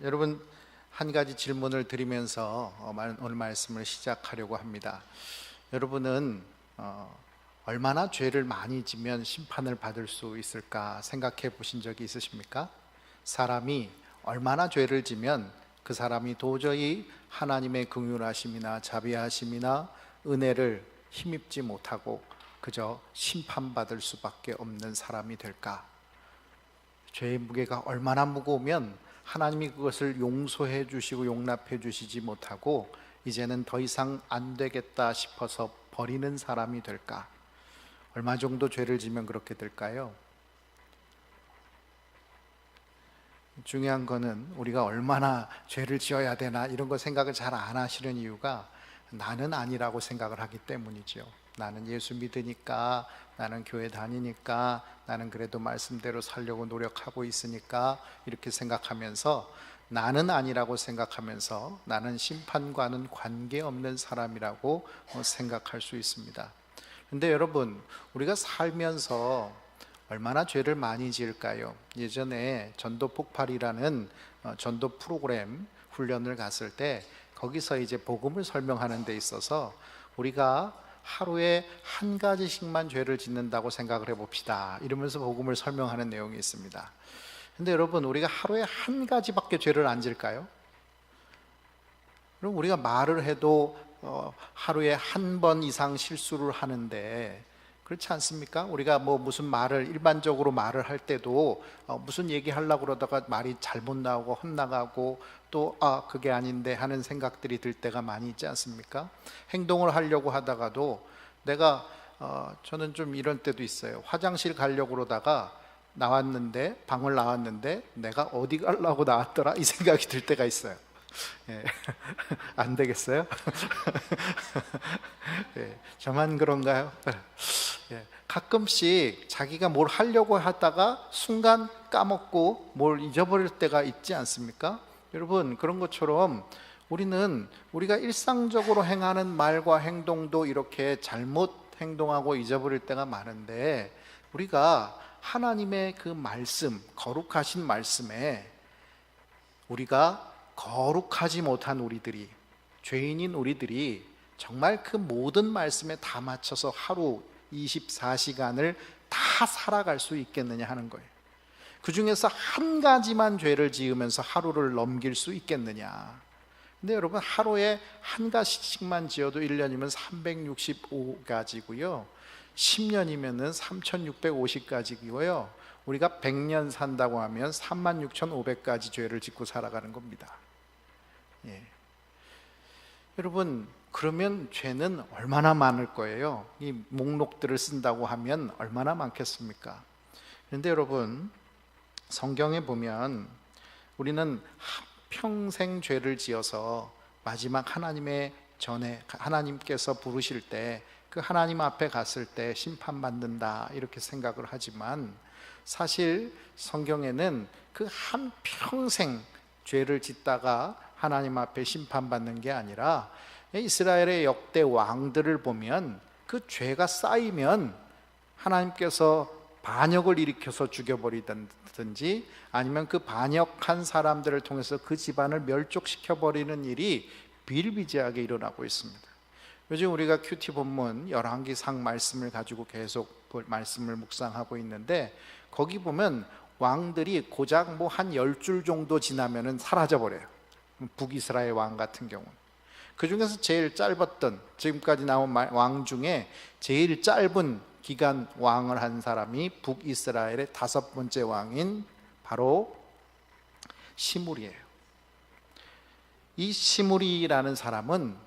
여러분, 한 가지 질문을 드리면서 오늘 말씀을 시작하려고 합니다. 여러분은 얼마나 죄를 많이 지면 심판을 받을 수 있을까 생각해 보신 적이 있으십니까? 사람이 얼마나 죄를 지면 그 사람이 도저히 하나님의 긍휼하심이나 자비하심이나 은혜를 힘입지 못하고 그저 심판받을 수밖에 없는 사람이 될까? 죄의 무게가 얼마나 무거우면 하나님이 그것을 용서해 주시고 용납해 주시지 못하고 이제는 더 이상 안 되겠다 싶어서 버리는 사람이 될까? 얼마 정도 죄를 지면 그렇게 될까요? 중요한 거는 우리가 얼마나 죄를 지어야 되나 이런 거 생각을 잘 안 하시는 이유가 나는 아니라고 생각을 하기 때문이죠. 나는 예수 믿으니까, 나는 교회 다니니까, 나는 그래도 말씀대로 살려고 노력하고 있으니까 이렇게 생각하면서 나는 아니라고 생각하면서 나는 심판과는 관계없는 사람이라고 생각할 수 있습니다. 근데 여러분, 우리가 살면서 얼마나 죄를 많이 지을까요? 예전에 전도 폭발이라는 전도 프로그램 훈련을 갔을 때 거기서 이제 복음을 설명하는 데 있어서 우리가 하루에 한 가지씩만 죄를 짓는다고 생각을 해봅시다 이러면서 복음을 설명하는 내용이 있습니다. 근데 여러분, 우리가 하루에 한 가지밖에 죄를 안 질까요? 그럼 우리가 말을 해도 하루에 한 번 이상 실수를 하는데 그렇지 않습니까? 우리가 무슨 말을 일반적으로 말을 할 때도 무슨 얘기하려고 그러다가 말이 잘못 나오고 헛나가고 또 그게 아닌데 하는 생각들이 들 때가 많이 있지 않습니까? 행동을 하려고 하다가도 내가 저는 좀 이런 때도 있어요. 화장실 가려고 그러다가 방을 나왔는데 내가 어디 가려고 나왔더라 이 생각이 들 때가 있어요. 예. 안 되겠어요? 예. 저만 그런가요? 예. 가끔씩 자기가 뭘 하려고 하다가 순간 까먹고 뭘 잊어버릴 때가 있지 않습니까? 여러분, 그런 것처럼 우리가 일상적으로 행하는 말과 행동도 이렇게 잘못 행동하고 잊어버릴 때가 많은데 우리가 하나님의 그 말씀, 거룩하신 말씀에 우리가 거룩하지 못한 우리들이, 죄인인 우리들이 정말 그 모든 말씀에 다 맞춰서 하루 24시간을 다 살아갈 수 있겠느냐 하는 거예요. 그 중에서 한 가지만 죄를 지으면서 하루를 넘길 수 있겠느냐. 근데 여러분, 하루에 한 가지씩만 지어도 1년이면 365가지고요 10년이면 3650가지고요 우리가 100년 산다고 하면 36,500가지 죄를 짓고 살아가는 겁니다. 예. 여러분, 그러면 죄는 얼마나 많을 거예요? 이 목록들을 쓴다고 하면 얼마나 많겠습니까? 그런데 여러분, 성경에 보면 우리는 평생 죄를 지어서 마지막 하나님께서 부르실 때 그 하나님 앞에 갔을 때 심판받는다 이렇게 생각을 하지만 사실 성경에는 그 한평생 죄를 짓다가 하나님 앞에 심판받는 게 아니라 이스라엘의 역대 왕들을 보면 그 죄가 쌓이면 하나님께서 반역을 일으켜서 죽여버리든지 아니면 그 반역한 사람들을 통해서 그 집안을 멸족시켜버리는 일이 비일비재하게 일어나고 있습니다. 요즘 우리가 큐티 본문 열왕기상 말씀을 가지고 계속 말씀을 묵상하고 있는데 거기 보면 왕들이 고작 한 10줄 정도 지나면 사라져버려요. 북이스라엘 왕 같은 경우는 그 중에서 제일 짧았던, 지금까지 나온 왕 중에 제일 짧은 기간 왕을 한 사람이 북이스라엘의 5번째 왕인 바로 시므리예요. 이 시므리라는 사람은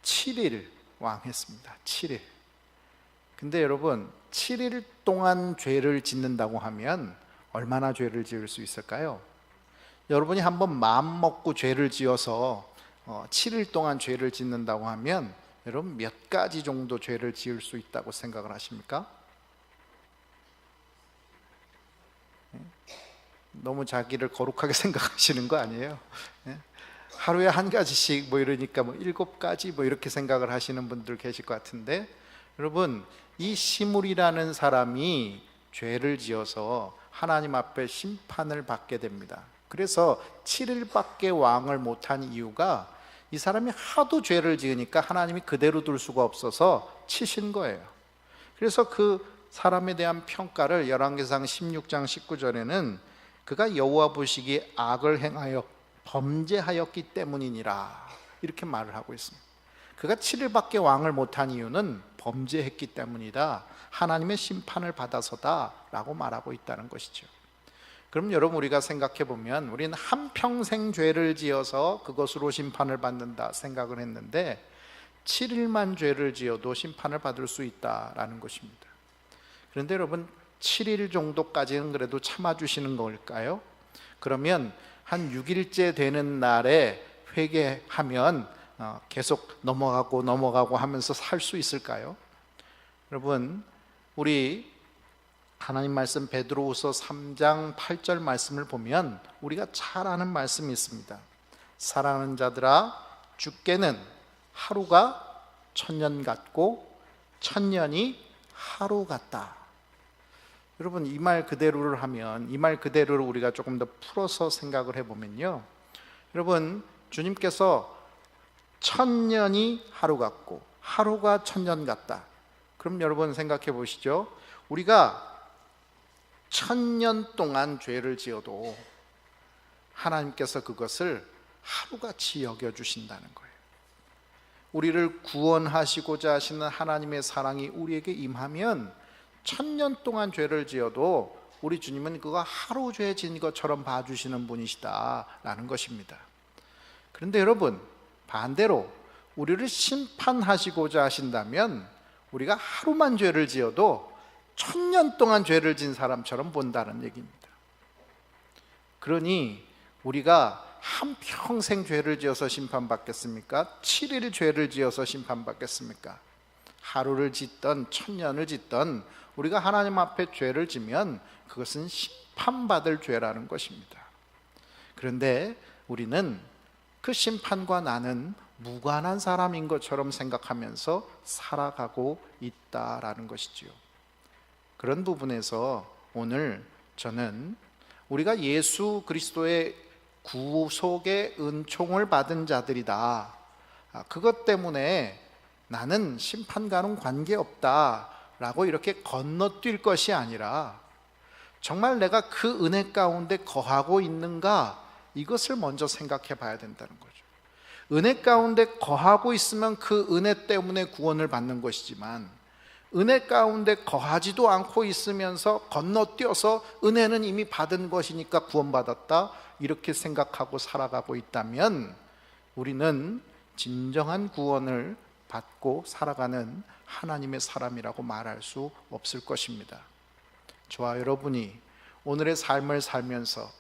7일 왕했습니다. 7일. 근데 여러분, 7일 동안 죄를 짓는다고 하면 얼마나 죄를 지을 수 있을까요? 여러분이 한번 마음 먹고 죄를 지어서 7일 동안 죄를 짓는다고 하면 여러분 몇 가지 정도 죄를 지을 수 있다고 생각을 하십니까? 너무 자기를 거룩하게 생각하시는 거 아니에요? 하루에 한 가지씩 이러니까 7가지 이렇게 생각을 하시는 분들 계실 것 같은데 여러분, 이 시므리라는 사람이 죄를 지어서 하나님 앞에 심판을 받게 됩니다. 그래서 7일밖에 왕을 못한 이유가 이 사람이 하도 죄를 지으니까 하나님이 그대로 둘 수가 없어서 치신 거예요. 그래서 그 사람에 대한 평가를 열왕기상 16장 19절에는 그가 여호와 보시기에 악을 행하여 범죄하였기 때문이니라 이렇게 말을 하고 있습니다. 그가 7일밖에 왕을 못한 이유는 범죄했기 때문이다, 하나님의 심판을 받아서다 라고 말하고 있다는 것이죠. 그럼 여러분, 우리가 생각해 보면 우리는 한평생 죄를 지어서 그것으로 심판을 받는다 생각을 했는데 7일만 죄를 지어도 심판을 받을 수 있다라는 것입니다. 그런데 여러분, 7일 정도까지는 그래도 참아주시는 걸까요? 그러면 한 6일째 되는 날에 회개하면 계속 넘어가고 하면서 살 수 있을까요? 여러분, 우리 하나님 말씀 베드로후서 3장 8절 말씀을 보면 우리가 잘 아는 말씀이 있습니다. 사랑하는 자들아, 주께는 하루가 1000년 같고 1000년이 하루 같다. 여러분, 이 말 그대로를 하면, 이 말 그대로를 우리가 조금 더 풀어서 생각을 해보면요, 여러분, 주님께서 1000년이 하루 같고 하루가 1000년 같다. 그럼 여러분 생각해 보시죠. 우리가 1000년 동안 죄를 지어도 하나님께서 그것을 하루같이 여겨주신다는 거예요. 우리를 구원하시고자 하시는 하나님의 사랑이 우리에게 임하면 1000년 동안 죄를 지어도 우리 주님은 그거 하루 죄 지은 것처럼 봐주시는 분이시다라는 것입니다. 그런데 여러분, 반대로 우리를 심판하시고자 하신다면 우리가 하루만 죄를 지어도 1000년 동안 죄를 지은 사람처럼 본다는 얘기입니다. 그러니 우리가 한평생 죄를 지어서 심판받겠습니까? 7일 죄를 지어서 심판받겠습니까? 하루를 짓던 1000년을 짓던 우리가 하나님 앞에 죄를 지면 그것은 심판받을 죄라는 것입니다. 그런데 우리는 그 심판과 나는 무관한 사람인 것처럼 생각하면서 살아가고 있다라는 것이지요. 그런 부분에서 오늘 저는 우리가 예수 그리스도의 구속의 은총을 받은 자들이다, 그것 때문에 나는 심판과는 관계없다라고 이렇게 건너뛸 것이 아니라 정말 내가 그 은혜 가운데 거하고 있는가, 이것을 먼저 생각해 봐야 된다는 거죠. 은혜 가운데 거하고 있으면 그 은혜 때문에 구원을 받는 것이지만, 은혜 가운데 거하지도 않고 있으면서 건너뛰어서 은혜는 이미 받은 것이니까 구원받았다 이렇게 생각하고 살아가고 있다면 우리는 진정한 구원을 받고 살아가는 하나님의 사람이라고 말할 수 없을 것입니다. 저와 여러분이 오늘의 삶을 살면서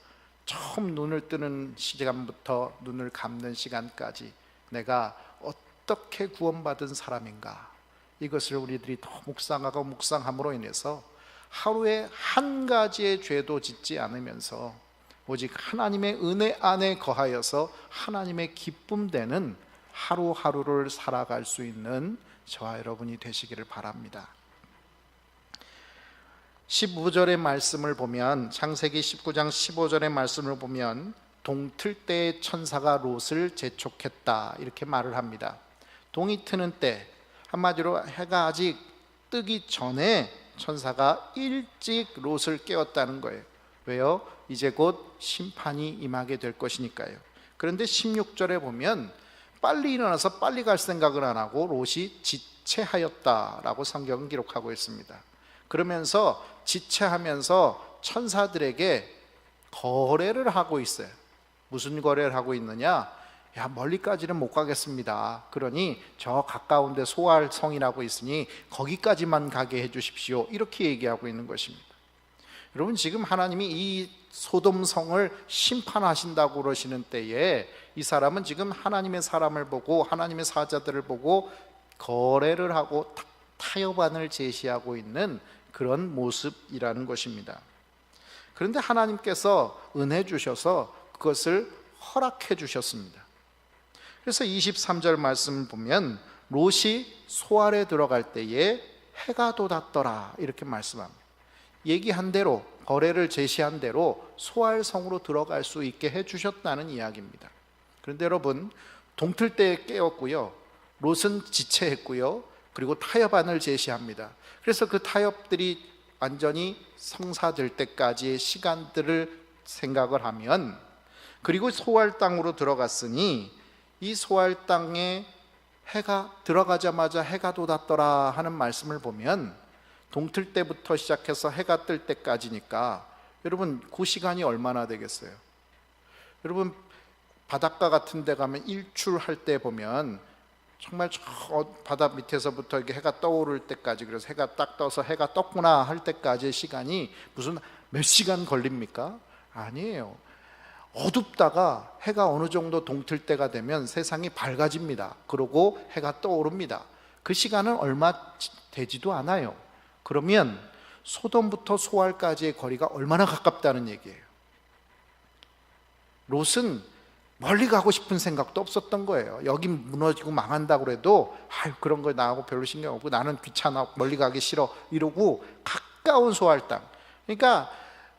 처음 눈을 뜨는 시간부터 눈을 감는 시간까지 내가 어떻게 구원받은 사람인가, 이것을 우리들이 더 묵상하고 묵상함으로 인해서 하루에 한 가지의 죄도 짓지 않으면서 오직 하나님의 은혜 안에 거하여서 하나님의 기쁨 되는 하루하루를 살아갈 수 있는 저와 여러분이 되시기를 바랍니다. 15절의 말씀을 보면, 창세기 19장 15절의 말씀을 보면 동틀 때에 천사가 롯을 재촉했다 이렇게 말을 합니다. 동이 트는 때, 한마디로 해가 아직 뜨기 전에 천사가 일찍 롯을 깨웠다는 거예요. 왜요? 이제 곧 심판이 임하게 될 것이니까요. 그런데 16절에 보면 빨리 일어나서 빨리 갈 생각을 안 하고 롯이 지체하였다라고 성경은 기록하고 있습니다. 그러면서 지체하면서 천사들에게 거래를 하고 있어요. 무슨 거래를 하고 있느냐? 야, 멀리까지는 못 가겠습니다. 그러니 저 가까운 데 소알 성이라고 있으니 거기까지만 가게 해 주십시오. 이렇게 얘기하고 있는 것입니다. 여러분, 지금 하나님이 이 소돔 성을 심판하신다고 그러시는 때에 이 사람은 지금 하나님의 사람을 보고 하나님의 사자들을 보고 거래를 하고 타협안을 제시하고 있는 그런 모습이라는 것입니다. 그런데 하나님께서 은혜 주셔서 그것을 허락해 주셨습니다. 그래서 23절 말씀을 보면 롯이 소알에 들어갈 때에 해가 돋았더라 이렇게 말씀합니다. 얘기한 대로 거래를 제시한 대로 소알성으로 들어갈 수 있게 해주셨다는 이야기입니다. 그런데 여러분, 동틀 때에 깨었고요, 롯은 지체했고요, 그리고 타협안을 제시합니다. 그래서 그 타협들이 완전히 성사될 때까지의 시간들을 생각을 하면, 그리고 소알 땅으로 들어갔으니 이 소알 땅에 해가 들어가자마자 해가 돋았더라 하는 말씀을 보면 동틀 때부터 시작해서 해가 뜰 때까지니까 여러분 그 시간이 얼마나 되겠어요? 여러분 바닷가 같은 데 가면 일출할 때 보면 정말 저 바다 밑에서부터 이렇게 해가 떠오를 때까지, 그래서 해가 딱 떠서 해가 떴구나 할 때까지의 시간이 무슨 몇 시간 걸립니까? 아니에요. 어둡다가 해가 어느 정도 동틀 때가 되면 세상이 밝아집니다. 그러고 해가 떠오릅니다. 그 시간은 얼마 되지도 않아요. 그러면 소돔부터 소알까지의 거리가 얼마나 가깝다는 얘기예요. 롯은 멀리 가고 싶은 생각도 없었던 거예요. 여기 무너지고 망한다고 해도 그런 거 나하고 별로 신경 없고 나는 귀찮아, 멀리 가기 싫어 이러고 가까운 소알 땅. 그러니까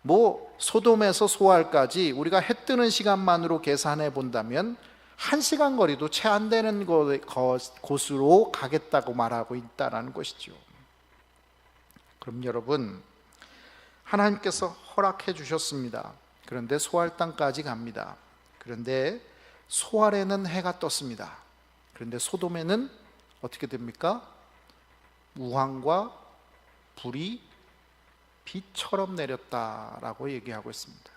뭐 소돔에서 소알까지 우리가 해 뜨는 시간만으로 계산해 본다면 1시간 거리도 채 안 되는 곳으로 가겠다고 말하고 있다는 것이죠. 그럼 여러분, 하나님께서 허락해 주셨습니다. 그런데 소알 땅까지 갑니다. 그런데 소알에는 해가 떴습니다. 그런데 소돔에는 어떻게 됩니까? 우황과 불이 비처럼 내렸다라고 얘기하고 있습니다.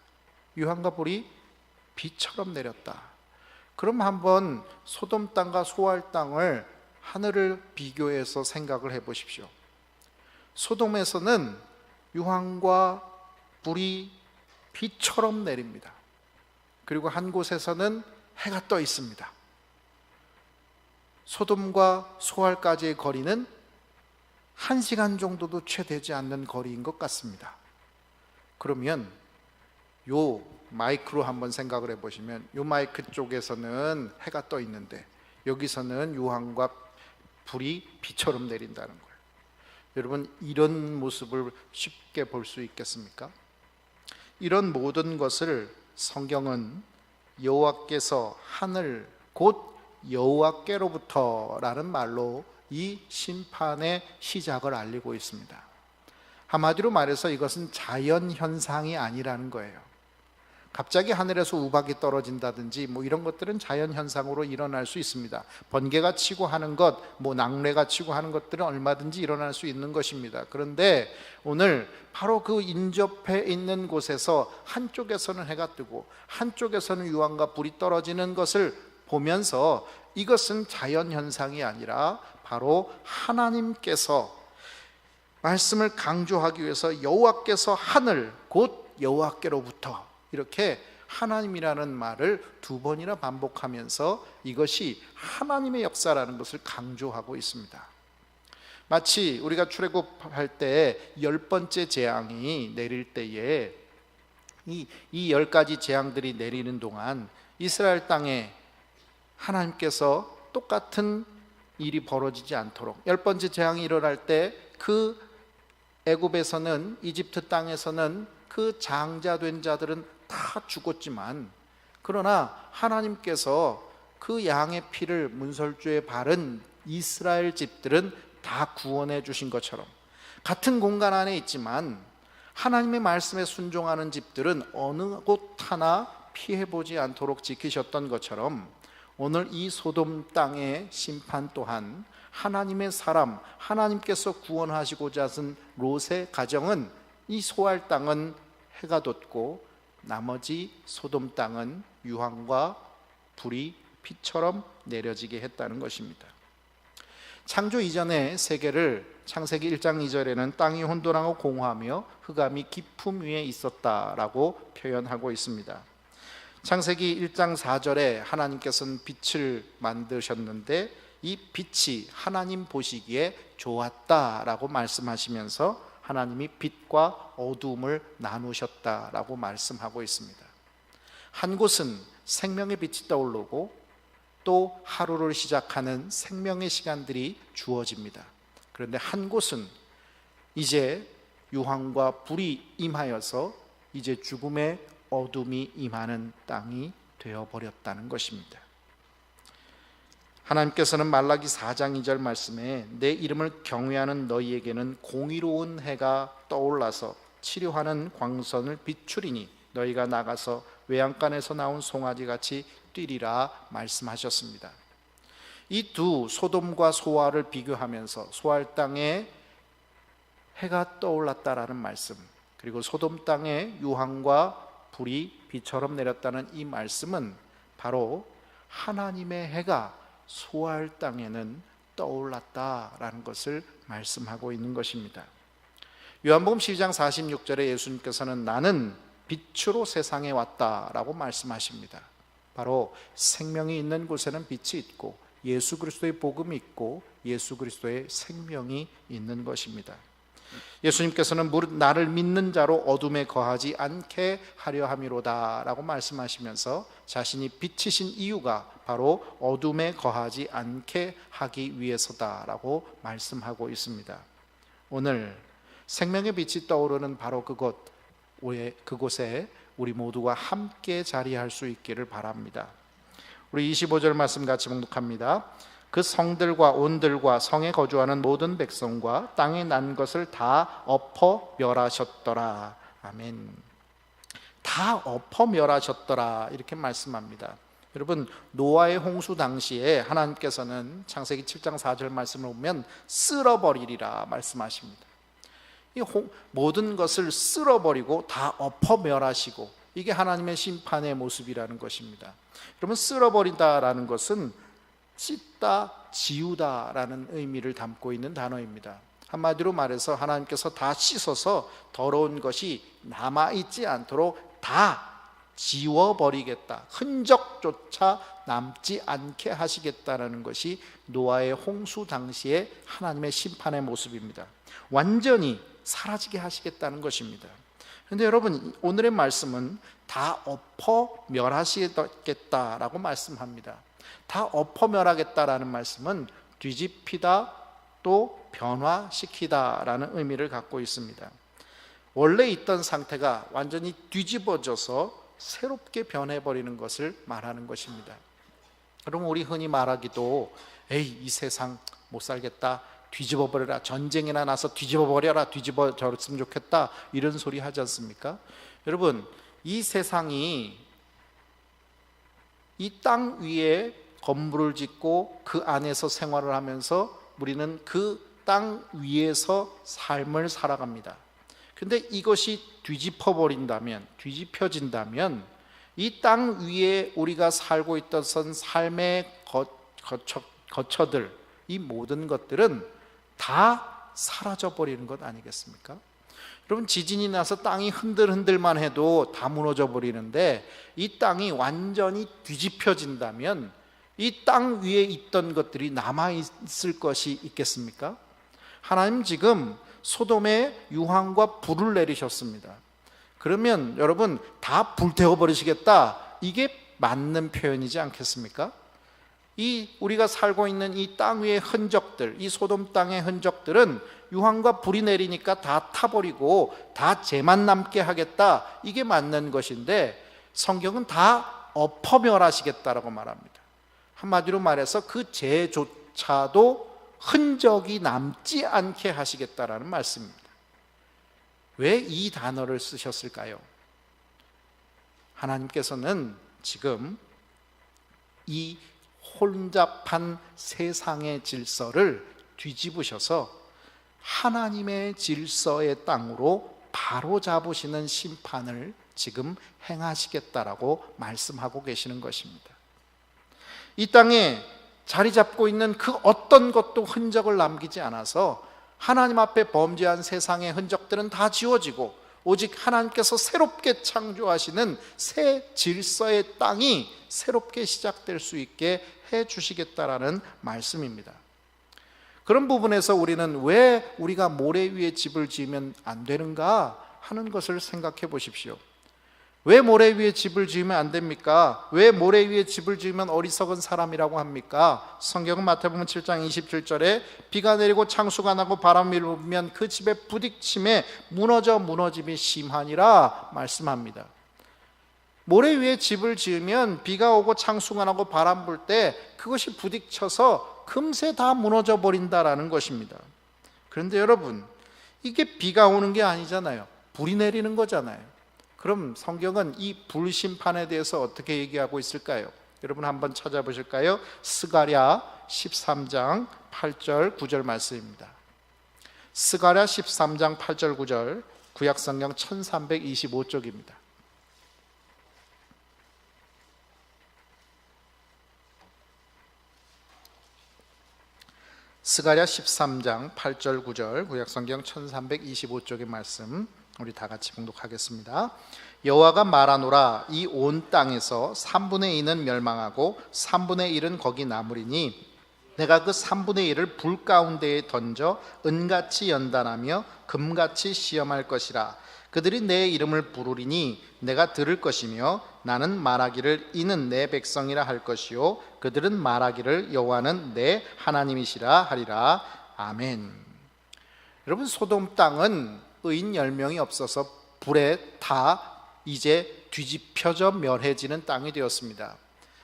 유황과 불이 비처럼 내렸다. 그럼 한번 소돔 땅과 소알 땅을 하늘을 비교해서 생각을 해 보십시오. 소돔에서는 유황과 불이 비처럼 내립니다. 그리고 한 곳에서는 해가 떠 있습니다. 소돔과 소알까지의 거리는 1시간 정도도 채 되지 않는 거리인 것 같습니다. 그러면 요 마이크로 한번 생각을 해보시면 요 마이크 쪽에서는 해가 떠 있는데 여기서는 유황과 불이 비처럼 내린다는 거예요. 여러분, 이런 모습을 쉽게 볼 수 있겠습니까? 이런 모든 것을 성경은 여호와께서 하늘 곧 여호와께로부터라는 말로 이 심판의 시작을 알리고 있습니다. 한마디로 말해서 이것은 자연현상이 아니라는 거예요. 갑자기 하늘에서 우박이 떨어진다든지 뭐 이런 것들은 자연현상으로 일어날 수 있습니다. 번개가 치고 하는 것, 뭐 낙뢰가 치고 하는 것들은 얼마든지 일어날 수 있는 것입니다. 그런데 오늘 바로 그 인접해 있는 곳에서 한쪽에서는 해가 뜨고 한쪽에서는 유황과 불이 떨어지는 것을 보면서 이것은 자연현상이 아니라 바로 하나님께서 말씀을 강조하기 위해서 여호와께서 하늘 곧 여호와께로부터 이렇게 하나님이라는 말을 2번이나 반복하면서 이것이 하나님의 역사라는 것을 강조하고 있습니다. 마치 우리가 출애굽할 때 10번째 재앙이 내릴 때에 이 10가지 재앙들이 내리는 동안 이스라엘 땅에 하나님께서 똑같은 일이 벌어지지 않도록 10번째 재앙이 일어날 때 그 애굽에서는, 이집트 땅에서는 그 장자된 자들은 다 죽었지만 그러나 하나님께서 그 양의 피를 문설주에 바른 이스라엘 집들은 다 구원해 주신 것처럼 같은 공간 안에 있지만 하나님의 말씀에 순종하는 집들은 어느 곳 하나 피해보지 않도록 지키셨던 것처럼 오늘 이 소돔 땅의 심판 또한 하나님의 사람, 하나님께서 구원하시고자 하신 롯의 가정은 이 소알 땅은 해가 돋고 나머지 소돔 땅은 유황과 불이 피처럼 내려지게 했다는 것입니다. 창조 이전의 세계를 창세기 1장 2절에는 땅이 혼돈하고 공허하며 흑암이 깊음 위에 있었다라고 표현하고 있습니다. 창세기 1장 4절에 하나님께서는 빛을 만드셨는데 이 빛이 하나님 보시기에 좋았다라고 말씀하시면서 하나님이 빛과 어두움을 나누셨다라고 말씀하고 있습니다. 한 곳은 생명의 빛이 떠오르고 또 하루를 시작하는 생명의 시간들이 주어집니다. 그런데 한 곳은 이제 유황과 불이 임하여서 이제 죽음의 어둠이 임하는 땅이 되어버렸다는 것입니다. 하나님께서는 말라기 4장 2절 말씀에 내 이름을 경외하는 너희에게는 공의로운 해가 떠올라서 치료하는 광선을 비추리니 너희가 나가서 외양간에서 나온 송아지같이 뛰리라 말씀하셨습니다. 이 두 소돔과 소아를 비교하면서 소알 땅에 해가 떠올랐다라는 말씀, 그리고 소돔 땅에 유황과 불이 비처럼 내렸다는 이 말씀은 바로 하나님의 해가 소알 땅에는 떠올랐다라는 것을 말씀하고 있는 것입니다. 요한복음 12장 46절에 예수님께서는 나는 빛으로 세상에 왔다라고 말씀하십니다. 바로 생명이 있는 곳에는 빛이 있고 예수 그리스도의 복음이 있고 예수 그리스도의 생명이 있는 것입니다. 예수님께서는 나를 믿는 자로 어둠에 거하지 않게 하려 함이로다 라고 말씀하시면서 자신이 빛이신 이유가 바로 어둠에 거하지 않게 하기 위해서다라고 말씀하고 있습니다. 오늘 생명의 빛이 떠오르는 바로 그곳에 우리 모두가 함께 자리할 수 있기를 바랍니다. 우리 25절 말씀 같이 봉독합니다. 그 성들과 온들과 성에 거주하는 모든 백성과 땅에 난 것을 다 엎어 멸하셨더라. 아멘. 다 엎어 멸하셨더라 이렇게 말씀합니다. 여러분, 노아의 홍수 당시에 하나님께서는 창세기 7장 4절 말씀을 보면 쓸어버리리라 말씀하십니다. 이 모든 것을 쓸어버리고 다 엎어 멸하시고, 이게 하나님의 심판의 모습이라는 것입니다. 여러분, 쓸어버린다라는 것은 찢다, 지우다라는 의미를 담고 있는 단어입니다. 한마디로 말해서 하나님께서 다 씻어서 더러운 것이 남아있지 않도록 다 지워버리겠다, 흔적조차 남지 않게 하시겠다라는 것이 노아의 홍수 당시에 하나님의 심판의 모습입니다. 완전히 사라지게 하시겠다는 것입니다. 그런데 여러분, 오늘의 말씀은 다 엎어 멸하시겠다라고 말씀합니다. 다 엎어 멸하겠다라는 말씀은 뒤집히다, 또 변화시키다라는 의미를 갖고 있습니다. 원래 있던 상태가 완전히 뒤집어져서 새롭게 변해버리는 것을 말하는 것입니다. 그럼 우리 흔히 말하기도 에이, 이 세상 못 살겠다, 뒤집어버려라, 전쟁이나 나서 뒤집어버려라, 뒤집어졌으면 좋겠다, 이런 소리 하지 않습니까? 여러분, 이 세상이 이 땅 위에 건물을 짓고 그 안에서 생활을 하면서 우리는 그 땅 위에서 삶을 살아갑니다. 근데 이것이 뒤집혀진다면 이 땅 위에 우리가 살고 있던 삶의 거처들, 이 모든 것들은 다 사라져 버리는 것 아니겠습니까? 여러분, 지진이 나서 땅이 흔들흔들만 해도 다 무너져 버리는데, 이 땅이 완전히 뒤집혀진다면 이 땅 위에 있던 것들이 남아있을 것이 있겠습니까? 하나님 지금 소돔에 유황과 불을 내리셨습니다. 그러면 여러분, 다 불태워 버리시겠다, 이게 맞는 표현이지 않겠습니까? 우리가 살고 있는 이 땅 위의 흔적들, 이 소돔 땅의 흔적들은 유황과 불이 내리니까 다 타버리고 다 죄만 남게 하겠다, 이게 맞는 것인데, 성경은 다 엎어 멸하시겠다라고 말합니다. 한마디로 말해서 그 죄조차도 흔적이 남지 않게 하시겠다라는 말씀입니다. 왜 이 단어를 쓰셨을까요? 하나님께서는 지금 이 혼잡한 세상의 질서를 뒤집으셔서 하나님의 질서의 땅으로 바로잡으시는 심판을 지금 행하시겠다라고 말씀하고 계시는 것입니다. 이 땅에 자리 잡고 있는 그 어떤 것도 흔적을 남기지 않아서 하나님 앞에 범죄한 세상의 흔적들은 다 지워지고, 오직 하나님께서 새롭게 창조하시는 새 질서의 땅이 새롭게 시작될 수 있게 해 주시겠다라는 말씀입니다. 그런 부분에서 우리는 왜 우리가 모래 위에 집을 지으면 안 되는가 하는 것을 생각해 보십시오. 왜 모래 위에 집을 지으면 안 됩니까? 왜 모래 위에 집을 지으면 어리석은 사람이라고 합니까? 성경은 마태복음 7장 27절에 비가 내리고 창수가 나고 바람이 불면 그 집에 부딪힘에 무너짐이 심하니라 말씀합니다. 모래 위에 집을 지으면 비가 오고 창수가 나고 바람 불 때 그것이 부딪혀서 금세 다 무너져 버린다라는 것입니다. 그런데 여러분, 이게 비가 오는 게 아니잖아요. 불이 내리는 거잖아요. 그럼 성경은 이 불심판에 대해서 어떻게 얘기하고 있을까요? 여러분 한번 찾아보실까요? 스가랴 13장 8절 9절 말씀입니다. 스가랴 13장 8절 9절, 구약성경 1325쪽입니다. 스가랴 13장 8절 9절, 구약성경 1325쪽의 말씀 우리 다 같이 봉독하겠습니다. 여호와가 말하노라, 이 온 땅에서 3분의 2는 멸망하고 3분의 1은 거기 남으리니 내가 그 3분의 1을 불 가운데에 던져 은같이 연단하며 금같이 시험할 것이라. 그들이 내 이름을 부르리니 내가 들을 것이며 나는 말하기를 이는 내 백성이라 할 것이요 그들은 말하기를 여호와는 내 하나님이시라 하리라. 아멘. 여러분, 소돔 땅은 의인 10명이 없어서 불에 다 이제 뒤집혀져 멸해지는 땅이 되었습니다.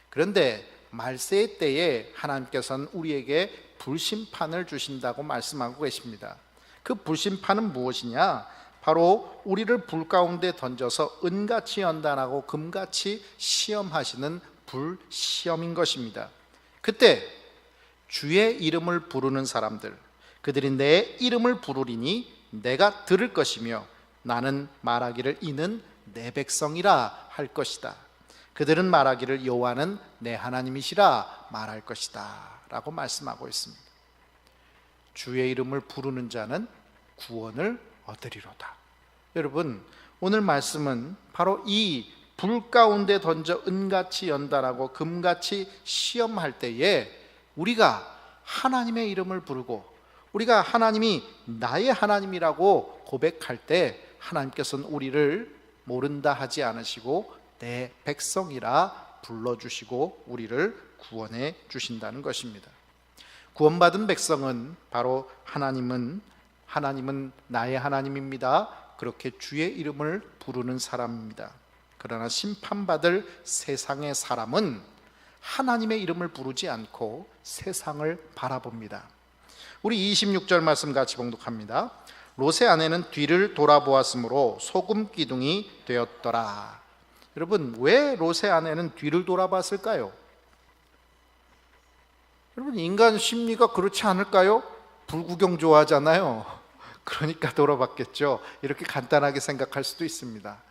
그런데 말세의 때에 하나님께서는 우리에게 불심판을 주신다고 말씀하고 계십니다. 그 불심판은 무엇이냐? 바로 우리를 불 가운데 던져서 은같이 연단하고 금같이 시험하시는 불시험인 것입니다. 그때 주의 이름을 부르는 사람들, 그들이 내 이름을 부르리니 내가 들을 것이며 나는 말하기를 이는 내 백성이라 할 것이다. 그들은 말하기를 여호와는 내 하나님이시라 말할 것이다 라고 말씀하고 있습니다. 주의 이름을 부르는 자는 구원을 얻으리로다. 여러분, 오늘 말씀은 바로 이 불 가운데 던져 은같이 연단하고 금같이 시험할 때에 우리가 하나님의 이름을 부르고 우리가 하나님이 나의 하나님이라고 고백할 때 하나님께서는 우리를 모른다 하지 않으시고 내 백성이라 불러주시고 우리를 구원해 주신다는 것입니다. 구원받은 백성은 바로 하나님은 나의 하나님입니다, 그렇게 주의 이름을 부르는 사람입니다. 그러나 심판받을 세상의 사람은 하나님의 이름을 부르지 않고 세상을 바라봅니다. 우리 26절 말씀 같이 봉독합니다. 롯의 아내는 뒤를 돌아보았으므로 소금 기둥이 되었더라. 여러분, 왜 롯의 아내는 뒤를 돌아봤을까요? 여러분, 인간 심리가 그렇지 않을까요? 불구경 좋아하잖아요. 그러니까 돌아봤겠죠. 이렇게 간단하게 생각할 수도 있습니다.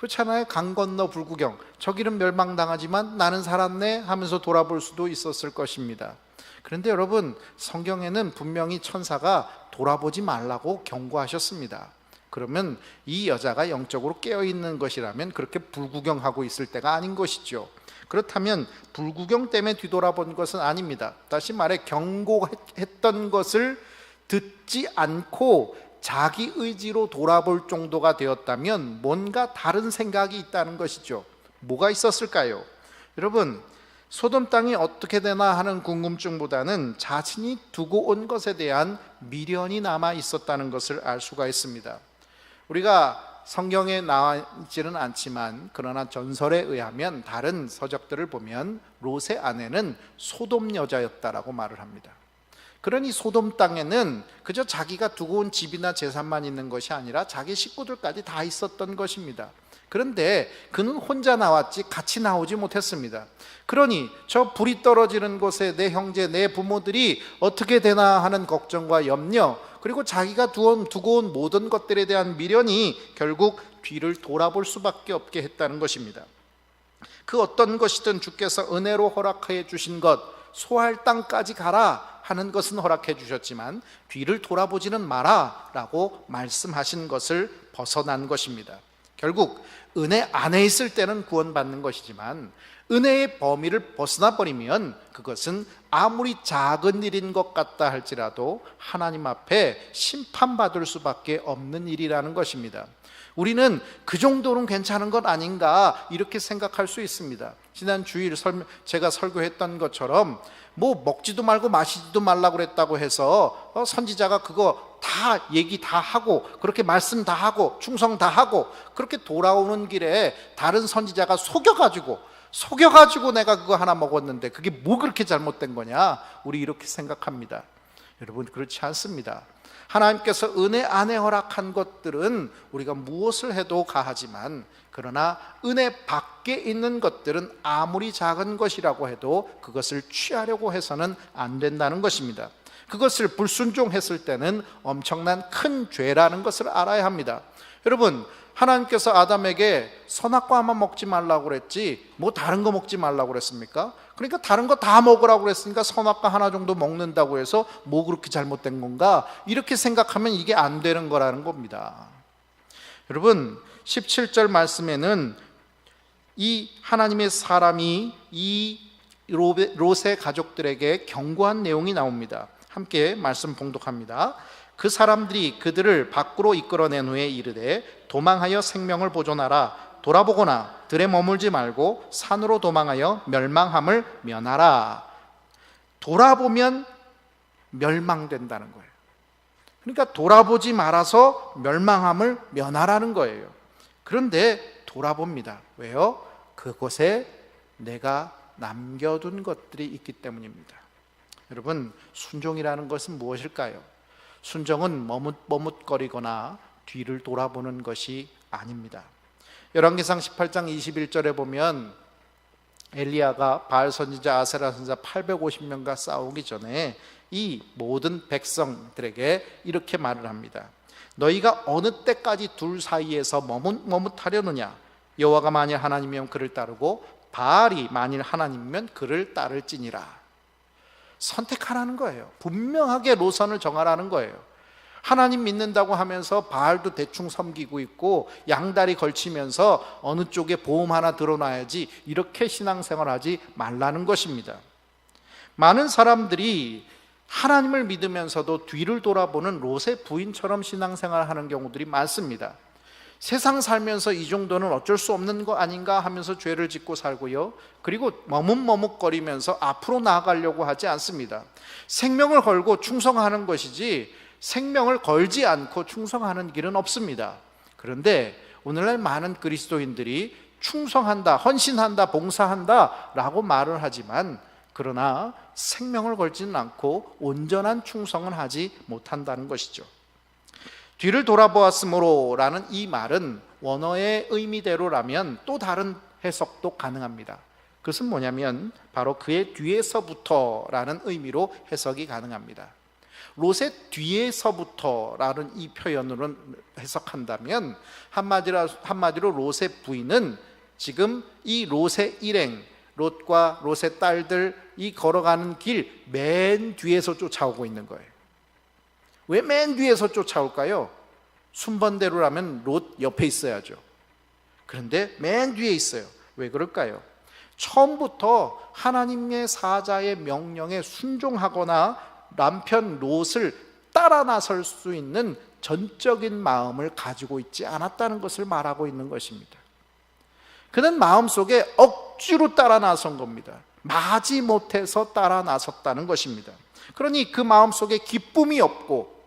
그렇잖아요. 강 건너 불구경, 저기는 멸망당하지만 나는 살았네 하면서 돌아볼 수도 있었을 것입니다. 그런데 여러분, 성경에는 분명히 천사가 돌아보지 말라고 경고하셨습니다. 그러면 이 여자가 영적으로 깨어있는 것이라면 그렇게 불구경하고 있을 때가 아닌 것이죠. 그렇다면 불구경 때문에 뒤돌아본 것은 아닙니다. 다시 말해, 경고했던 것을 듣지 않고 자기 의지로 돌아볼 정도가 되었다면 뭔가 다른 생각이 있다는 것이죠. 뭐가 있었을까요? 여러분, 소돔 땅이 어떻게 되나 하는 궁금증보다는 자신이 두고 온 것에 대한 미련이 남아 있었다는 것을 알 수가 있습니다. 우리가 성경에 나와 있지는 않지만 그러나 전설에 의하면 다른 서적들을 보면 롯의 아내는 소돔 여자였다라고 말을 합니다. 그러니 소돔 땅에는 그저 자기가 두고 온 집이나 재산만 있는 것이 아니라 자기 식구들까지 다 있었던 것입니다. 그런데 그는 혼자 나왔지 같이 나오지 못했습니다. 그러니 저 불이 떨어지는 곳에 내 형제, 내 부모들이 어떻게 되나 하는 걱정과 염려, 그리고 자기가 두고 온 모든 것들에 대한 미련이 결국 뒤를 돌아볼 수밖에 없게 했다는 것입니다. 그 어떤 것이든 주께서 은혜로 허락해 주신 것, 소할 땅까지 가라 하는 것은 허락해 주셨지만 뒤를 돌아보지는 마라 라고 말씀하신 것을 벗어난 것입니다. 결국 은혜 안에 있을 때는 구원받는 것이지만 은혜의 범위를 벗어나 버리면 그것은 아무리 작은 일인 것 같다 할지라도 하나님 앞에 심판받을 수밖에 없는 일이라는 것입니다. 우리는 그 정도는 괜찮은 것 아닌가 이렇게 생각할 수 있습니다. 지난 주일 제가 설교했던 것처럼 뭐 먹지도 말고 마시지도 말라고 그랬다고 해서 선지자가 그거 다 얘기 다 하고 그렇게 말씀 다 하고 충성 다 하고 그렇게 돌아오는 길에 다른 선지자가 속여가지고 내가 그거 하나 먹었는데 그게 뭐 그렇게 잘못된 거냐, 우리 이렇게 생각합니다. 여러분, 그렇지 않습니다. 하나님께서 은혜 안에 허락한 것들은 우리가 무엇을 해도 가하지만, 그러나 은혜 밖에 있는 것들은 아무리 작은 것이라고 해도 그것을 취하려고 해서는 안 된다는 것입니다. 그것을 불순종했을 때는 엄청난 큰 죄라는 것을 알아야 합니다. 여러분, 하나님께서 아담에게 선악과만 먹지 말라고 그랬지 뭐 다른 거 먹지 말라고 그랬습니까? 그러니까 다른 거 다 먹으라고 그랬으니까 선악과 하나 정도 먹는다고 해서 뭐 그렇게 잘못된 건가? 이렇게 생각하면 이게 안 되는 거라는 겁니다. 여러분, 17절 말씀에는 이 하나님의 사람이 이 롯의 가족들에게 경고한 내용이 나옵니다. 함께 말씀 봉독합니다. 그 사람들이 그들을 밖으로 이끌어낸 후에 이르되 도망하여 생명을 보존하라. 돌아보거나 들에 머물지 말고 산으로 도망하여 멸망함을 면하라. 돌아보면 멸망된다는 거예요. 그러니까 돌아보지 말아서 멸망함을 면하라는 거예요. 그런데 돌아봅니다. 왜요? 그곳에 내가 남겨둔 것들이 있기 때문입니다. 여러분, 순종이라는 것은 무엇일까요? 순종은 머뭇거리거나 뒤를 돌아보는 것이 아닙니다. 열왕기상 18장 21절에 보면 엘리야가 바알 선지자, 아세라 선지자 850명과 싸우기 전에 이 모든 백성들에게 이렇게 말을 합니다. 너희가 어느 때까지 둘 사이에서 머뭇하려느냐? 여호와가 만일 하나님이면 그를 따르고 바알이 만일 하나님이면 그를 따를지니라. 선택하라는 거예요. 분명하게 노선을 정하라는 거예요. 하나님 믿는다고 하면서 바알도 대충 섬기고 있고 양다리 걸치면서 어느 쪽에 보험 하나 들어놔야지 이렇게 신앙생활하지 말라는 것입니다. 많은 사람들이 하나님을 믿으면서도 뒤를 돌아보는 롯의 부인처럼 신앙생활하는 경우들이 많습니다. 세상 살면서 이 정도는 어쩔 수 없는 거 아닌가 하면서 죄를 짓고 살고요. 그리고 머뭇머뭇거리면서 앞으로 나아가려고 하지 않습니다. 생명을 걸고 충성하는 것이지 생명을 걸지 않고 충성하는 길은 없습니다. 그런데 오늘날 많은 그리스도인들이 충성한다, 헌신한다, 봉사한다 라고 말을 하지만 그러나 생명을 걸지는 않고 온전한 충성은 하지 못한다는 것이죠. 뒤를 돌아보았으므로 라는 이 말은 원어의 의미대로라면 또 다른 해석도 가능합니다. 그것은 뭐냐면 바로 그의 뒤에서부터 라는 의미로 해석이 가능합니다. 롯의 뒤에서부터라는 이 표현으로 해석한다면 한마디로 롯의 부인은 지금 이 롯의 일행, 롯과 롯의 딸들이 걸어가는 길 맨 뒤에서 쫓아오고 있는 거예요. 왜 맨 뒤에서 쫓아올까요? 순번대로라면 롯 옆에 있어야죠. 그런데 맨 뒤에 있어요. 왜 그럴까요? 처음부터 하나님의 사자의 명령에 순종하거나 남편 롯을 따라 나설 수 있는 전적인 마음을 가지고 있지 않았다는 것을 말하고 있는 것입니다. 그는 마음속에 억지로 따라 나선 겁니다. 마지 못해서 따라 나섰다는 것입니다. 그러니 그 마음속에 기쁨이 없고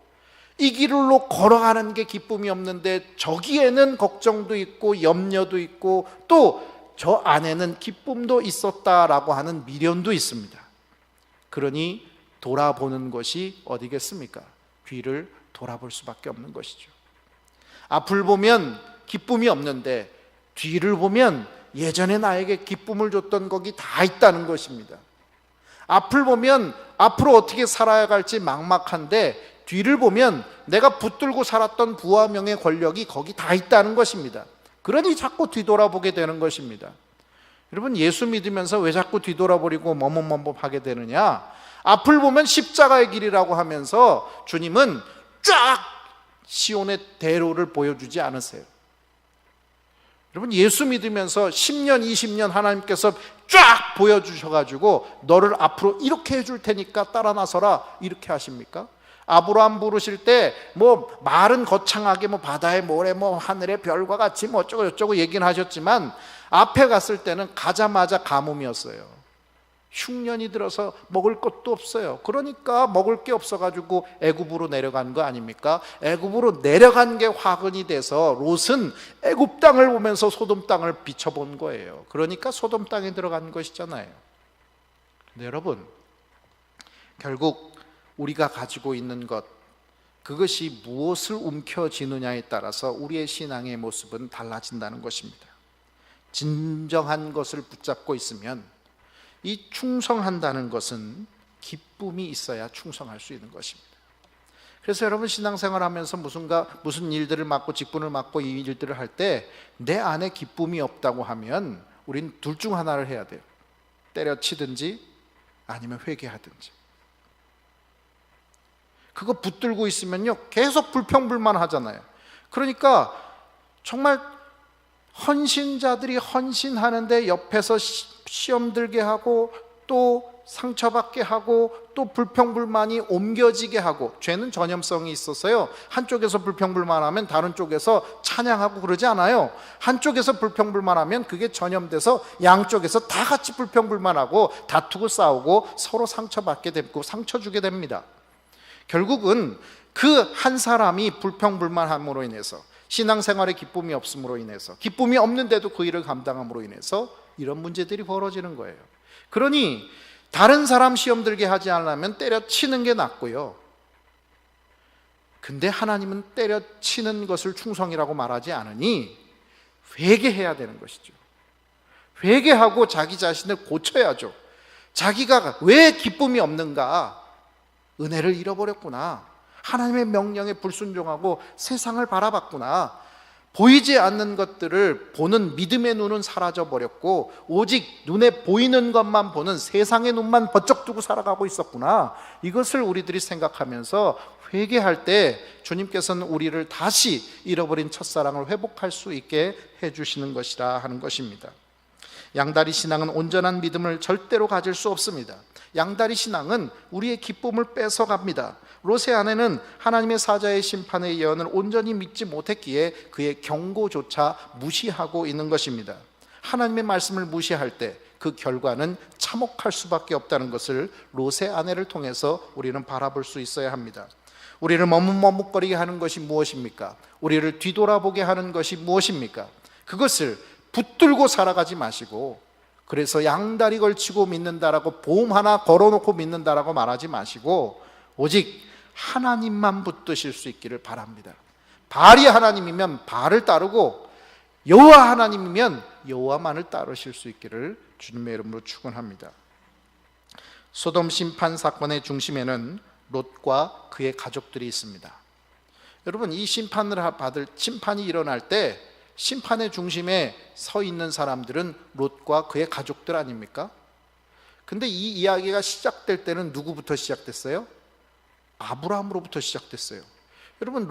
이 길로 걸어가는 게 기쁨이 없는데 저기에는 걱정도 있고 염려도 있고 또 저 안에는 기쁨도 있었다라고 하는 미련도 있습니다. 그러니 돌아보는 것이 어디겠습니까? 뒤를 돌아볼 수밖에 없는 것이죠. 앞을 보면 기쁨이 없는데 뒤를 보면 예전에 나에게 기쁨을 줬던 것이 다 있다는 것입니다. 앞을 보면 앞으로 어떻게 살아야 할지 막막한데 뒤를 보면 내가 붙들고 살았던 부와 명예 권력이 거기 다 있다는 것입니다. 그러니 자꾸 뒤돌아보게 되는 것입니다. 여러분, 예수 믿으면서 왜 자꾸 뒤돌아버리고 머뭇머뭇하게 되느냐? 앞을 보면 십자가의 길이라고 하면서 주님은 쫙 시온의 대로를 보여주지 않으세요. 여러분, 예수 믿으면서 10년, 20년 하나님께서 쫙 보여주셔가지고 너를 앞으로 이렇게 해줄 테니까 따라 나서라 이렇게 하십니까? 아브라함 부르실 때 뭐 말은 거창하게 뭐 바다의 모래 뭐 하늘의 별과 같이 뭐 어쩌고 저쩌고 얘기는 하셨지만 앞에 갔을 때는 가자마자 가뭄이었어요. 흉년이 들어서 먹을 것도 없어요. 그러니까 먹을 게 없어가지고 애굽으로 내려간 거 아닙니까? 애굽으로 내려간 게 화근이 돼서 롯은 애굽 땅을 보면서 소돔 땅을 비춰본 거예요. 그러니까 소돔 땅에 들어간 것이잖아요. 근데 여러분, 결국 우리가 가지고 있는 것, 그것이 무엇을 움켜쥐느냐에 따라서 우리의 신앙의 모습은 달라진다는 것입니다. 진정한 것을 붙잡고 있으면 이 충성한다는 것은 기쁨이 있어야 충성할 수 있는 것입니다. 그래서 여러분, 신앙생활하면서 무슨 일들을 맡고 직분을 맡고 이 일들을 할 때 내 안에 기쁨이 없다고 하면 우린 둘 중 하나를 해야 돼요. 때려치든지 아니면 회개하든지. 그거 붙들고 있으면요 계속 불평불만 하잖아요. 그러니까 정말 헌신자들이 헌신하는데 옆에서 시험 들게 하고 또 상처받게 하고 또 불평불만이 옮겨지게 하고, 죄는 전염성이 있어서요 한쪽에서 불평불만하면 다른 쪽에서 찬양하고 그러지 않아요. 한쪽에서 불평불만하면 그게 전염돼서 양쪽에서 다 같이 불평불만하고 다투고 싸우고 서로 상처받게 되고 상처 주게 됩니다. 결국은 그 한 사람이 불평불만함으로 인해서, 신앙생활에 기쁨이 없음으로 인해서, 기쁨이 없는데도 그 일을 감당함으로 인해서 이런 문제들이 벌어지는 거예요. 그러니 다른 사람 시험 들게 하지 않으려면 때려치는 게 낫고요, 근데 하나님은 때려치는 것을 충성이라고 말하지 않으니 회개해야 되는 것이죠. 회개하고 자기 자신을 고쳐야죠. 자기가 왜 기쁨이 없는가? 은혜를 잃어버렸구나. 하나님의 명령에 불순종하고 세상을 바라봤구나. 보이지 않는 것들을 보는 믿음의 눈은 사라져버렸고 오직 눈에 보이는 것만 보는 세상의 눈만 번쩍 뜨고 살아가고 있었구나. 이것을 우리들이 생각하면서 회개할 때 주님께서는 우리를 다시 잃어버린 첫사랑을 회복할 수 있게 해주시는 것이라 하는 것입니다. 양다리 신앙은 온전한 믿음을 절대로 가질 수 없습니다. 양다리 신앙은 우리의 기쁨을 뺏어갑니다. 롯의 아내는 하나님의 사자의 심판의 예언을 온전히 믿지 못했기에 그의 경고조차 무시하고 있는 것입니다. 하나님의 말씀을 무시할 때 그 결과는 참혹할 수밖에 없다는 것을 롯의 아내를 통해서 우리는 바라볼 수 있어야 합니다. 우리를 머뭇머뭇거리게 하는 것이 무엇입니까? 우리를 뒤돌아보게 하는 것이 무엇입니까? 그것을 붙들고 살아가지 마시고, 그래서 양다리 걸치고 믿는다라고 보험 하나 걸어놓고 믿는다라고 말하지 마시고 오직 하나님만 붙드실 수 있기를 바랍니다. 바알이 하나님이면 바알을 따르고 여호와 하나님이면 여호와만을 따르실 수 있기를 주님의 이름으로 축원합니다. 소돔 심판 사건의 중심에는 롯과 그의 가족들이 있습니다. 여러분, 이 심판이 일어날 때 심판의 중심에 서 있는 사람들은 롯과 그의 가족들 아닙니까? 근데 이 이야기가 시작될 때는 누구부터 시작됐어요? 아브라함으로부터 시작됐어요. 여러분,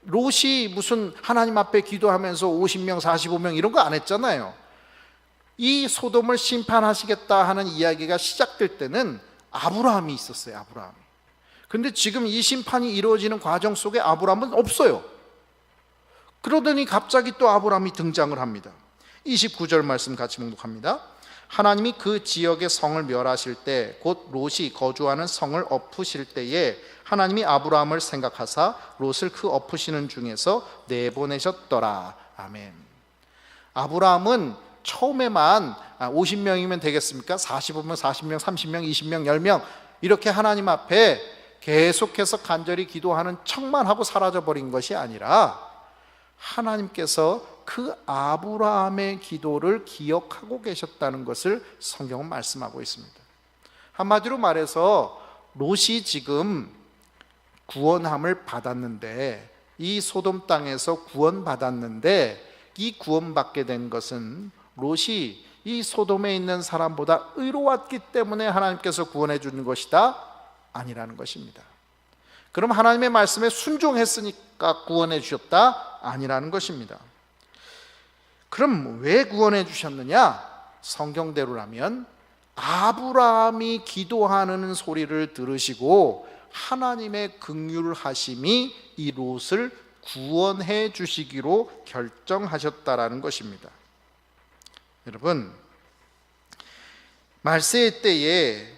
롯이 무슨 하나님 앞에 기도하면서 50명 45명 이런 거 안 했잖아요. 이 소돔을 심판하시겠다 하는 이야기가 시작될 때는 아브라함이 있었어요. 아브라함이. 근데 지금 이 심판이 이루어지는 과정 속에 아브라함은 없어요. 그러더니 갑자기 또 아브라함이 등장을 합니다. 29절 말씀 같이 묵독합니다. 하나님이 그 지역의 성을 멸하실 때, 곧 롯이 거주하는 성을 엎으실 때에 하나님이 아브라함을 생각하사 롯을 그 엎으시는 중에서 내보내셨더라. 아멘. 아브라함은 처음에만 50명이면 되겠습니까? 45명, 40명, 30명, 20명, 10명 이렇게 하나님 앞에 계속해서 간절히 기도하는 척만 하고 사라져버린 것이 아니라 하나님께서 그 아브라함의 기도를 기억하고 계셨다는 것을 성경은 말씀하고 있습니다. 한마디로 말해서 롯이 지금 구원함을 받았는데, 이 소돔 땅에서 구원받았는데, 이 구원받게 된 것은 롯이 이 소돔에 있는 사람보다 의로웠기 때문에 하나님께서 구원해 주는 것이다? 아니라는 것입니다. 그럼 하나님의 말씀에 순종했으니까 구원해 주셨다? 아니라는 것입니다. 그럼 왜 구원해 주셨느냐? 성경대로라면 아브라함이 기도하는 소리를 들으시고 하나님의 긍휼하심이 이 롯을 구원해 주시기로 결정하셨다라는 것입니다. 여러분, 말세의 때에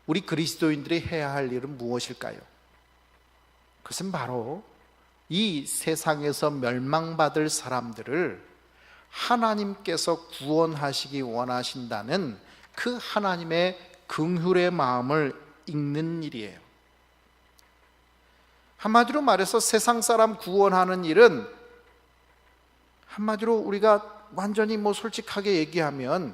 우리 그리스도인들이 해야 할 일은 무엇일까요? 그것은 바로 이 세상에서 멸망받을 사람들을 하나님께서 구원하시기 원하신다는 그 하나님의 긍휼의 마음을 읽는 일이에요. 한마디로 말해서 세상 사람 구원하는 일은, 한마디로 우리가 완전히 솔직하게 얘기하면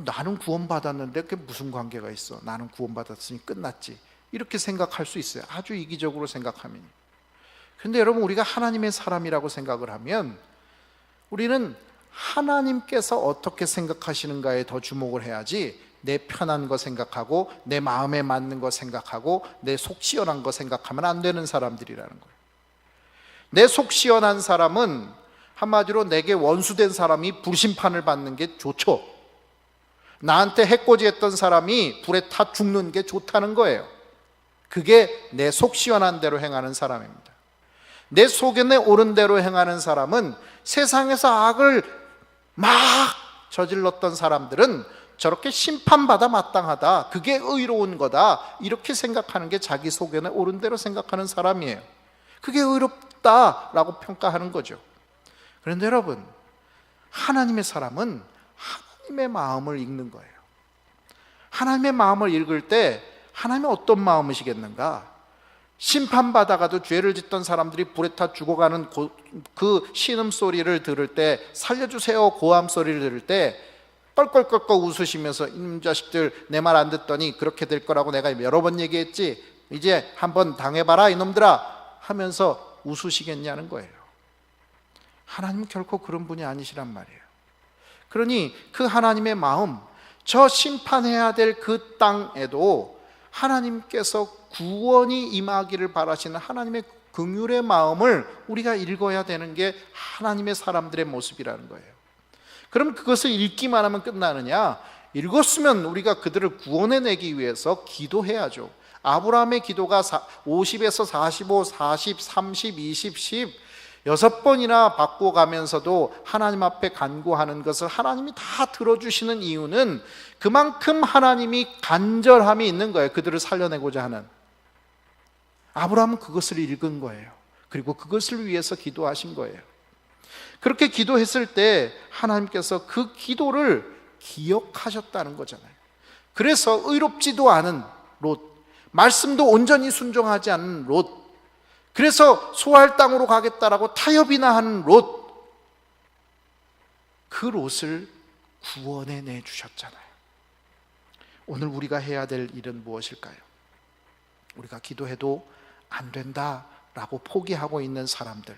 나는 구원받았는데 그게 무슨 관계가 있어? 나는 구원받았으니 끝났지, 이렇게 생각할 수 있어요. 아주 이기적으로 생각하면. 그런데 여러분, 우리가 하나님의 사람이라고 생각을 하면 우리는 하나님께서 어떻게 생각하시는가에 더 주목을 해야지, 내 편한 거 생각하고 내 마음에 맞는 거 생각하고 내 속 시원한 거 생각하면 안 되는 사람들이라는 거예요. 내 속 시원한 사람은 한마디로 내게 원수된 사람이 불심판을 받는 게 좋죠. 나한테 해코지했던 사람이 불에 타 죽는 게 좋다는 거예요. 그게 내 속 시원한 대로 행하는 사람입니다. 내 속에 내 옳은 대로 행하는 사람은, 세상에서 악을 막 저질렀던 사람들은 저렇게 심판받아 마땅하다, 그게 의로운 거다, 이렇게 생각하는 게 자기 속에 내 옳은 대로 생각하는 사람이에요. 그게 의롭다라고 평가하는 거죠. 그런데 여러분, 하나님의 사람은 하나님의 마음을 읽는 거예요. 하나님의 마음을 읽을 때 하나님은 어떤 마음이시겠는가? 심판받아가도 죄를 짓던 사람들이 불에 타 죽어가는 그 신음소리를 들을 때, 살려주세요 고함 소리를 들을 때 껄껄껄껄 웃으시면서, 이놈 자식들 내 말 안 듣더니 그렇게 될 거라고 내가 여러 번 얘기했지, 이제 한번 당해봐라 이놈들아 하면서 웃으시겠냐는 거예요. 하나님은 결코 그런 분이 아니시란 말이에요. 그러니 그 하나님의 마음, 저 심판해야 될 그 땅에도 하나님께서 구원이 임하기를 바라시는 하나님의 긍휼의 마음을 우리가 읽어야 되는 게 하나님의 사람들의 모습이라는 거예요. 그럼 그것을 읽기만 하면 끝나느냐? 읽었으면 우리가 그들을 구원해내기 위해서 기도해야죠. 아브라함의 기도가 50에서 45, 40, 30, 20, 10 6번이나 바꿔가면서도 하나님 앞에 간구하는 것을 하나님이 다 들어주시는 이유는 그만큼 하나님이 간절함이 있는 거예요. 그들을 살려내고자 하는. 아브라함은 그것을 읽은 거예요. 그리고 그것을 위해서 기도하신 거예요. 그렇게 기도했을 때 하나님께서 그 기도를 기억하셨다는 거잖아요. 그래서 의롭지도 않은 롯, 말씀도 온전히 순종하지 않은 롯, 그래서 소할 땅으로 가겠다라고 타협이나 하는 롯, 그 롯을 구원해 내주셨잖아요. 오늘 우리가 해야 될 일은 무엇일까요? 우리가 기도해도 안 된다라고 포기하고 있는 사람들,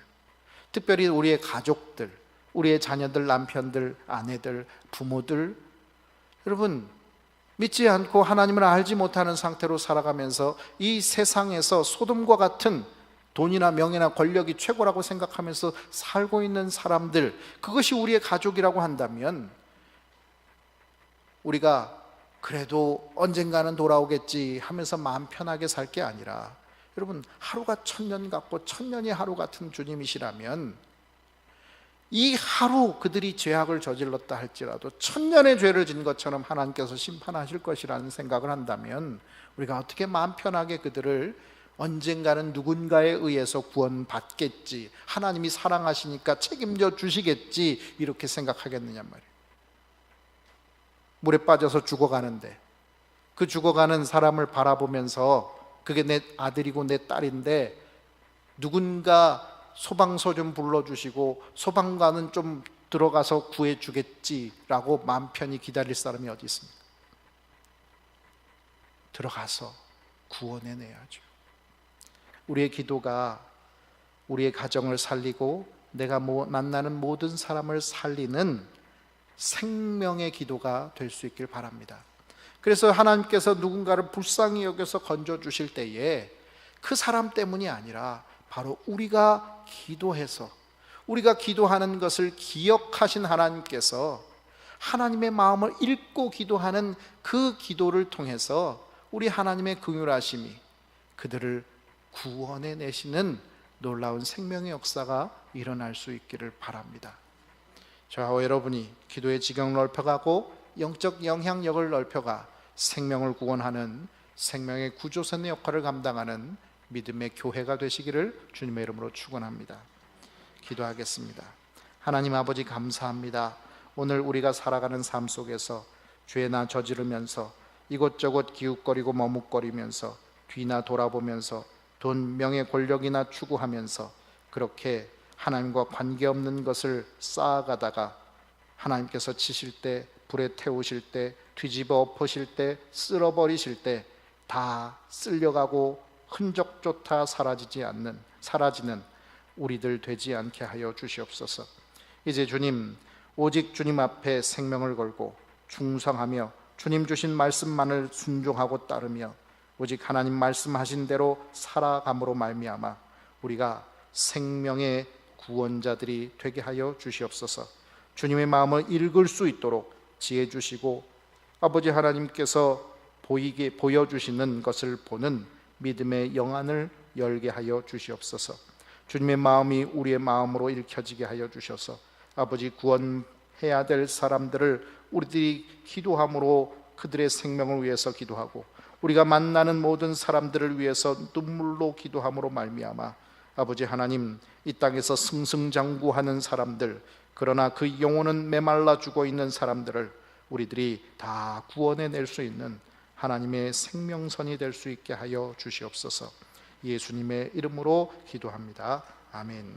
특별히 우리의 가족들, 우리의 자녀들, 남편들, 아내들, 부모들, 여러분, 믿지 않고 하나님을 알지 못하는 상태로 살아가면서 이 세상에서 소돔과 같은 돈이나 명예나 권력이 최고라고 생각하면서 살고 있는 사람들, 그것이 우리의 가족이라고 한다면 우리가 그래도 언젠가는 돌아오겠지 하면서 마음 편하게 살 게 아니라, 여러분, 하루가 천년 같고 천년이 하루 같은 주님이시라면 이 하루 그들이 죄악을 저질렀다 할지라도 천년의 죄를 진 것처럼 하나님께서 심판하실 것이라는 생각을 한다면 우리가 어떻게 마음 편하게 그들을 언젠가는 누군가에 의해서 구원받겠지, 하나님이 사랑하시니까 책임져 주시겠지, 이렇게 생각하겠느냐 말이에요. 물에 빠져서 죽어가는데 그 죽어가는 사람을 바라보면서 그게 내 아들이고 내 딸인데 누군가 소방서 좀 불러주시고 소방관은 좀 들어가서 구해주겠지라고 마음 편히 기다릴 사람이 어디 있습니까? 들어가서 구원해내야죠. 우리의 기도가 우리의 가정을 살리고 내가 만나는 모든 사람을 살리는 생명의 기도가 될 수 있길 바랍니다. 그래서 하나님께서 누군가를 불쌍히 여겨서 건져주실 때에 그 사람 때문이 아니라 바로 우리가 기도해서 우리가 기도하는 것을 기억하신 하나님께서 하나님의 마음을 읽고 기도하는 그 기도를 통해서 우리 하나님의 긍휼하심이 그들을 구원해 내시는 놀라운 생명의 역사가 일어날 수 있기를 바랍니다. 저와 여러분이 기도의 지경을 넓혀가고 영적 영향력을 넓혀가 생명을 구원하는 생명의 구조선의 역할을 감당하는 믿음의 교회가 되시기를 주님의 이름으로 축원합니다. 기도하겠습니다. 하나님 아버지, 감사합니다. 오늘 우리가 살아가는 삶 속에서 죄나 저지르면서 이곳저곳 기웃거리고 머뭇거리면서 뒤나 돌아보면서 돈, 명예, 권력이나 추구하면서 그렇게 하나님과 관계없는 것을 쌓아가다가 하나님께서 치실 때, 불에 태우실 때, 뒤집어 엎으실 때, 쓸어버리실 때 다 쓸려가고 흔적조차 사라지는 우리들 되지 않게 하여 주시옵소서. 이제 주님, 오직 주님 앞에 생명을 걸고 충성하며 주님 주신 말씀만을 순종하고 따르며 오직 하나님 말씀하신 대로 살아감으로 말미암아 우리가 생명의 구원자들이 되게 하여 주시옵소서. 주님의 마음을 읽을 수 있도록 지혜 주시고 아버지 하나님께서 보여주시는 것을 보는 믿음의 영안을 열게 하여 주시옵소서. 주님의 마음이 우리의 마음으로 읽혀지게 하여 주셔서 아버지, 구원해야 될 사람들을 우리들이 기도함으로 그들의 생명을 위해서 기도하고 우리가 만나는 모든 사람들을 위해서 눈물로 기도함으로 말미암아 아버지 하나님, 이 땅에서 승승장구하는 사람들, 그러나 그 영혼은 메말라 죽어 있는 사람들을 우리들이 다 구원해낼 수 있는 하나님의 생명선이 될 수 있게 하여 주시옵소서. 예수님의 이름으로 기도합니다. 아멘.